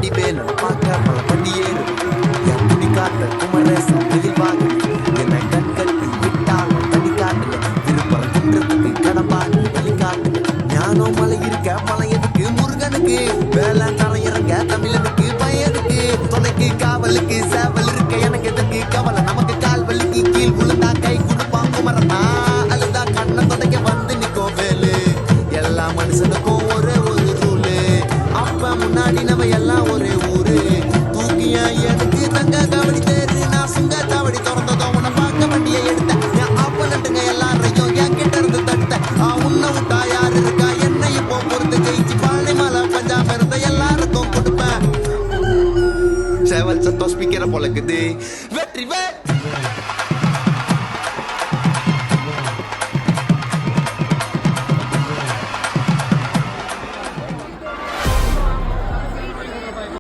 வடிவேல் பார்க்க பல படியேறும் என் குடிக்காட்ட குமரேசன் எதிர்வாகு என்னை கண்கட்டி விட்டாலும் தனிக்காட்டுல திருப்பரம் குன்றத்துக்கு கடப்பாடு வழிகாட்டு ஞானம் மலை இருக்க மலையனுக்கு முருகனுக்கு வேலை தரையிறங்க தமிழனுக்கு பயனுக்கு துணைக்கு காவலுக்கு சேவல் இருக்க எனக்கு எதற்கு கவலை நமக்கு கால் வலிக்கு கீழ் விழுந்தா கை கொடுப்பான் குமரனா அழுதா கண்ணை துடைக்க வந்து நிற்கும் வேலு எல்லா மனுஷனுக்கும் ஒரே ஒரு ரூலு அப்ப முன்னாடி நம்ம எல்லாம் ஒரே ஊரு தூக்கியா எனக்கு தங்க காவடி தேரு நான் சுங்க காவடி திறந்ததோ உன்னை பார்க்க வண்டியை எடுத்தேன் என் அப்பனட்டுங்க எல்லாரையும் என் கிட்ட இருந்து தட்டேன் உன்னை விட்டா யாரு இருக்கா என்னை இப்போ பொறுத்து ஜெயிச்சு பானை மலை பஞ்சாப இருந்த எல்லாருக்கும் கொடுப்பேன் சேவல் சத்தம் ஸ்பீக்கரை பொழக்குது வெற்றி